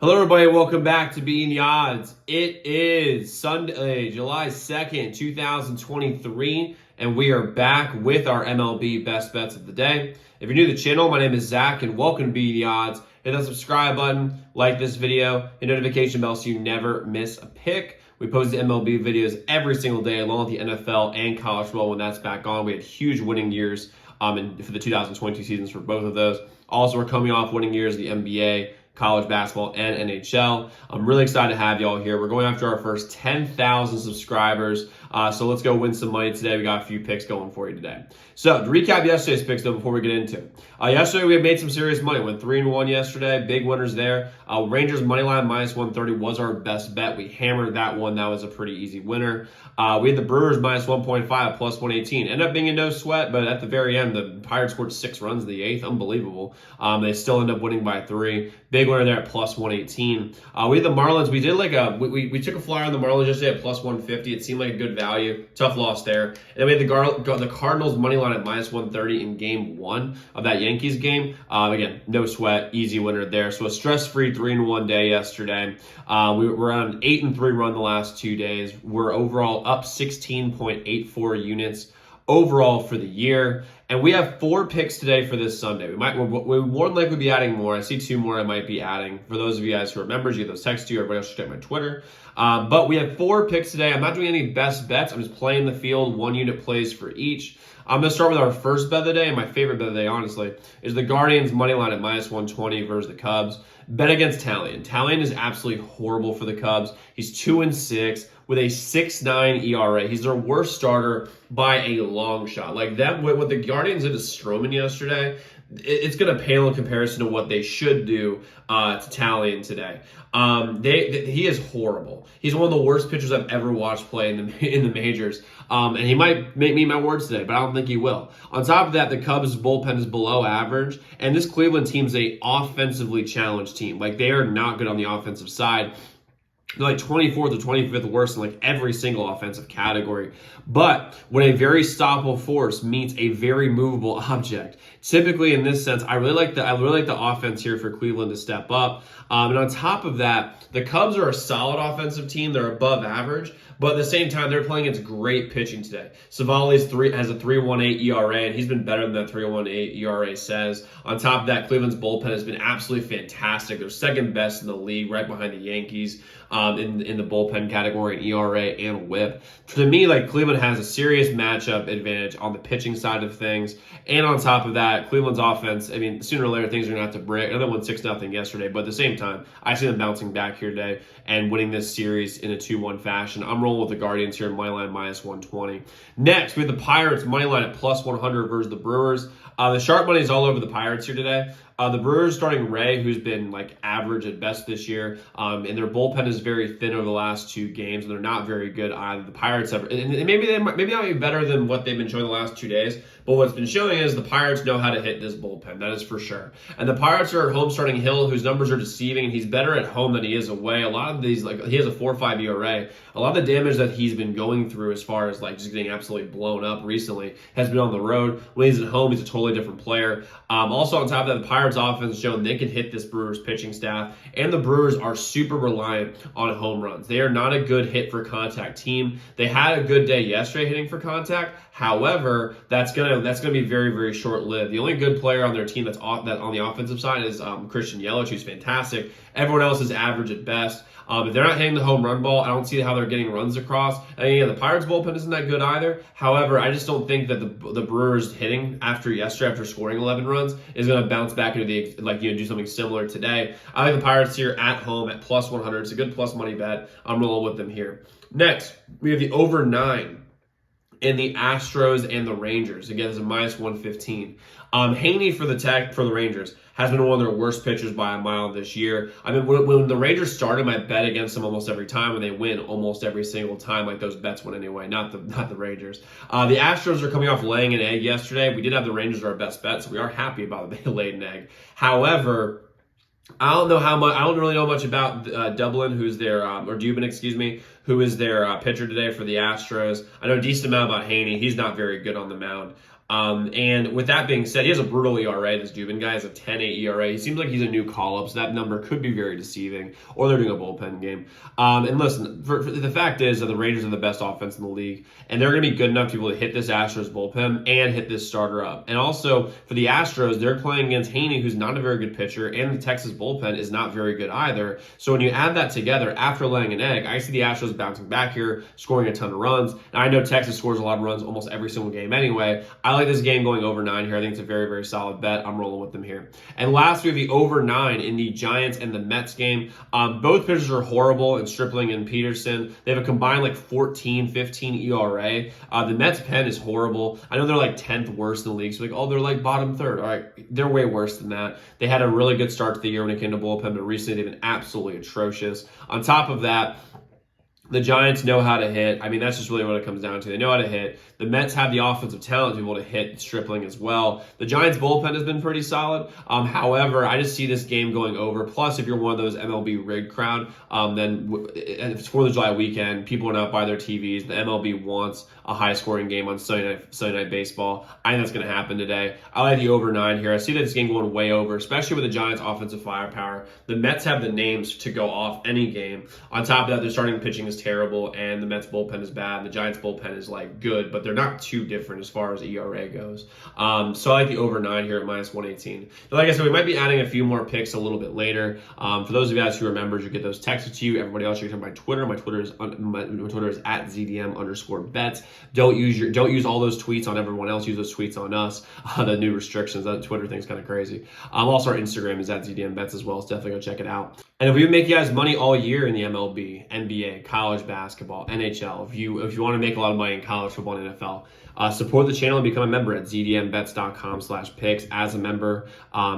Hello, everybody. Welcome back to Beating the Odds. It is Sunday, July 2nd, 2023, and we are back with our MLB best bets of the day. If you're new to the channel, my name is Zach, and welcome to Beating the Odds. Hit that subscribe button, like this video, and notification bell so you never miss a pick. We post MLB videos every single day, along with the NFL and college football when that's back on. We had huge winning years for the 2022 seasons for both of those. Also, we're coming off winning years of the NBA, college basketball, and NHL. I'm really excited to have y'all here. We're going after our first 10,000 subscribers. So let's go win some money today. We got a few picks going for you today. So to recap yesterday's picks though, before we get into it. Yesterday we made some serious money. Went 3-1 yesterday. Big winners there. Rangers money line minus 130 was our best bet. We hammered that one. That was a pretty easy winner. We had the Brewers minus 1.5 plus 118. Ended up being a no sweat, but at the very end, the Pirates scored 6 runs in the 8th. Unbelievable. They still end up winning by 3. Big winner there at plus 118. We had the Marlins. We did we took a flyer on the Marlins yesterday at plus 150. It seemed like a good value. Tough loss there. And then we had the Cardinals money line at minus 130 in game 1 of that Yankees game. Again, no sweat, easy winner there. So a stress-free 3-1 day yesterday. We were on an 8-3 run the last 2 days. We're overall up 16.84 units overall for the year. And we have 4 picks today for this Sunday. We'll more than likely be adding more. I see 2 more I might be adding. For those of you guys who are members, you get those texts to you. Everybody else should check my Twitter. But we have 4 picks today. I'm not doing any best bets. I'm just playing the field, 1 unit plays for each. I'm going to start with our first bet of the day, and my favorite bet of the day, honestly, is the Guardians money line at minus 120 versus the Cubs. Bet against Tallien. Tallien is absolutely horrible for the Cubs. He's 2-6 with a 6.9 ERA. He's their worst starter by a long shot. Like that, what the Guardians did to Stroman yesterday, it's going to pale in comparison to what they should do to Tallien today. He is horrible. He's one of the worst pitchers I've ever watched play in the majors. And he might make me my words today, but I don't think he will. On top of that, the Cubs bullpen is below average, and this Cleveland team's a offensively challenged team. Like, they are not good on the offensive side. They're like 24th or 25th worst in like every single offensive category. But when a very stoppable force meets a very movable object, typically in this sense, I really like the offense here for Cleveland to step up. And on top of that, the Cubs are a solid offensive team. They're above average, but at the same time, they're playing against great pitching today. Savali's has a 3.18 ERA, and he's been better than that 3.18 ERA says. On top of that, Cleveland's bullpen has been absolutely fantastic. They're second best in the league, right behind the Yankees in the bullpen category in ERA and WHIP. To me, like, Cleveland has a serious matchup advantage on the pitching side of things. And on top of that, Cleveland's offense, I mean, sooner or later, things are going to have to break. I know they won 6-0 yesterday, but at the same time, I see them bouncing back here today and winning this series in a 2-1 fashion. I'm rolling with the Guardians here in money line minus 120. Next, we have the Pirates money line at plus 100 versus the Brewers. The sharp money is all over the Pirates here today. The Brewers starting Ray, who's been like average at best this year, and their bullpen is very thin over the last 2 games, and they're not very good either. The Pirates have, and maybe they might be better than what they've been showing the last 2 days, but what's been showing is the Pirates know how to hit this bullpen. That is for sure. And the Pirates are at home starting Hill, whose numbers are deceiving, and he's better at home than he is away. A lot of these, like, he has a 4.5 ERA. A lot of the damage that he's been going through as far as like just getting absolutely blown up recently has been on the road. When he's at home, he's a totally different player. Also on top of that, the Pirates offense has shown they can hit this Brewers pitching staff, and the Brewers are super reliant on home runs. They are not a good hit for contact team. They had a good day yesterday hitting for contact. However, that's gonna be very, very short lived. The only good player on their team that's on the offensive side is Christian Yelich, who's fantastic. Everyone else is average at best. If they're not hitting the home run ball, I don't see how they're getting runs across. And yeah, the Pirates bullpen isn't that good either. However, I just don't think that the Brewers hitting after scoring 11 runs is going to bounce back into do something similar today. I like the Pirates here at home at plus 100. It's a good plus money bet. I'm rolling with them here. Next, we have the over 9 in the Astros and the Rangers. Again, it's a minus 115. Haney for the Rangers has been one of their worst pitchers by a mile this year. I mean, when the Rangers started, I bet against them almost every time, and they win almost every single time. Like, those bets win anyway, not the Rangers. The Astros are coming off laying an egg yesterday. We did have the Rangers as our best bet, so we are happy about they laid an egg. However, I don't really know much about Dublin, who's their or Dubin, excuse me, who is their pitcher today for the Astros. I know a decent amount about Haney. He's not very good on the mound. And with that being said, he has a brutal ERA. This Dubin guy has a 10.8 ERA. He seems like he's a new call-up, so that number could be very deceiving, or they're doing a bullpen game. And listen, for the fact is that the Rangers are the best offense in the league, and they're going to be good enough to be able to hit this Astros bullpen and hit this starter up. And also, for the Astros, they're playing against Haney, who's not a very good pitcher, and the Texas bullpen is not very good either. So when you add that together, after laying an egg, I see the Astros bouncing back here, scoring a ton of runs. Now, I know Texas scores a lot of runs almost every single game anyway. I like this game going over 9 here. I think it's a very, very solid bet. I'm rolling with them here. And last, we have the over 9 in the Giants and the Mets game. Both pitchers are horrible in Stripling and Peterson. They have a combined like 14, 15 ERA. The Mets pen is horrible. I know they're like 10th worst in the league. So like, oh, they're like bottom third. All right, they're way worse than that. They had a really good start to the year when it came to bullpen, but recently they've been absolutely atrocious. On top of that, the Giants know how to hit. I mean, that's just really what it comes down to. They know how to hit. The Mets have the offensive talent to be able to hit Stripling as well. The Giants' bullpen has been pretty solid. However, I just see this game going over. Plus, if you're one of those MLB rigged crowd, then if it's 4th of July weekend, people are not by their TVs. The MLB wants a high-scoring game on Sunday Night Baseball. I think that's going to happen today. I like the over 9 here. I see this game going way over, especially with the Giants' offensive firepower. The Mets have the names to go off any game. On top of that, their starting pitching is terrible, and the Mets bullpen is bad. The Giants bullpen is like good, but they're not too different as far as ERA goes. So I like the over 9 here at minus 118. But like I said, we might be adding a few more picks a little bit later. For those of you guys who remember, you get those texted to you. Everybody else, you can check my Twitter. My Twitter is at ZDM_bets. Don't use all those tweets on everyone else. Use those tweets on us. The new restrictions. That Twitter thing's kind of crazy. Also, our Instagram is at ZDMBets as well. So definitely go check it out. And if we make you guys money all year in the MLB, NBA, college basketball, NHL, if you want to make a lot of money in college football and NFL, support the channel and become a member at zdmbets.com/picks. As a member,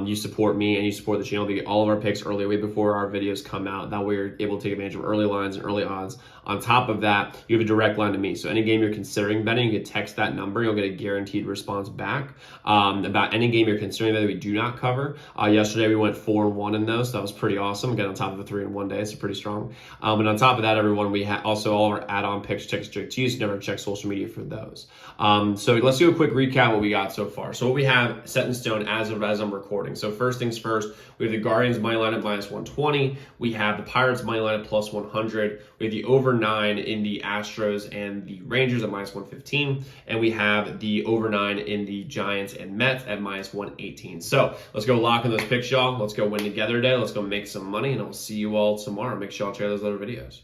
you support me and you support the channel. You get all of our picks early, way before our videos come out. That way you're able to take advantage of early lines and early odds. On top of that, you have a direct line to me. So any game you're considering betting, you can text that number. You'll get a guaranteed response back about any game you're considering that we do not cover. Yesterday, we went 4-1 in those. So that was pretty awesome. Again, on top of a 3-in-1 day, so pretty strong. And on top of that, everyone, we also all of our add-on picks check straight to you, so you never check social media for those. So let's do a quick recap of what we got so far. So what we have set in stone as I'm recording. So first things first, we have the Guardians money line at minus 120. We have the Pirates money line at plus 100. We have the over 9 in the Astros and the Rangers at minus 115. And we have the over 9 in the Giants and Mets at minus 118. So let's go lock in those picks, y'all. Let's go win together today. Let's go make some money, and I'll see you all tomorrow. Make sure y'all check out those other videos.